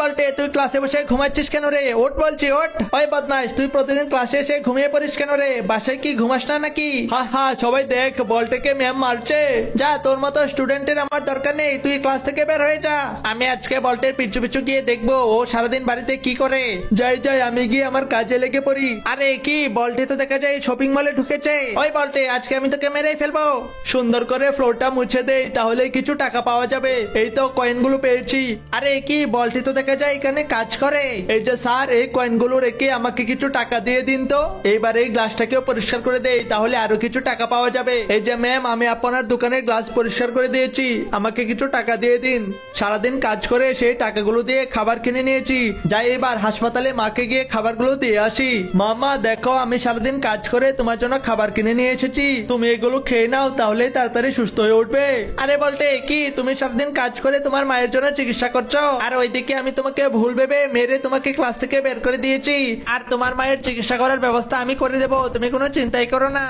বলটে, তুই ক্লাসে বসে ঘুমাচ্ছিস কেন রে? ওঠ বলছি, ওঠ। ওই বদমাস, তুই প্রতিদিন ক্লাসে এসে ঘুমিয়ে পড়িস কেন রে? বাসায় কি ঘুমাস না নাকি? হা হা, সবাই দেখ, বলটেকে ম্যাম মারছে। যা, তোর মতো স্টুডেন্টের আমার দরকার নেই, তুই ক্লাস থেকে বের হয়ে যা। আমি আজকে বলটের পিছু পিছু গিয়ে দেখবো ও সারাদিন বাড়িতে কি করে। যাই যাই, আমি গিয়ে আমার কাজে লেগে পড়ি। আরে কি, বলটে তো দেখা যায় শপিং মলে ঢুকেছে। ওই বলটে, আজকে আমি তোকে মেরেই ফেলবো। সুন্দর করে ফ্লোরটা মুছে দেই, তাহলে কিছু টাকা পাওয়া যাবে। এই তো কয়েনগুলো পেয়েছি। আরে কি, বলটি তো দেখা যায় এখানে কাজ করে। এই যে স্যার, এই কয়েনগুলো রেখে আমাকে কিছু টাকা দিয়ে দিন তো। এইবার এই গ্লাসটাকেও পরিষ্কার করে দেই, তাহলে আরো কিছু টাকা পাওয়া যাবে। এই যে ম্যাম, আমি আপনার দোকানের গ্লাস পরিষ্কার করে দিয়েছি, আমাকে কিছু টাকা দিয়ে দিন। সারাদিন কাজ করে সেই টাকাগুলো দিয়ে খাবার কিনে নিয়েছি। যাই এবার হাসপাতালে মাকে গিয়ে খাবারগুলো দিয়ে আসি। মামা দেখো, আমি সারাদিন কাজ করে তোমার জন্য খাবার কিনে নিয়ে এসেছি, তুমি এগুলো খেয়ে নাও, তাহলে তাড়াতাড়ি সুস্থ হয়ে উঠবে। আরে বলতে কি, তুমি সারাদিন কাজ করে তোমার মায়ের জন্য চিকিৎসা করছো, আর ওইদিকে আমি তোমাকে ভুল ভেবে মেরে তোমাকে ক্লাস থেকে বের করে দিয়েছি। আর তোমার মায়ের চিকিৎসা করার ব্যবস্থা আমি করে দেবো, তুমি কোনো চিন্তাই করো না।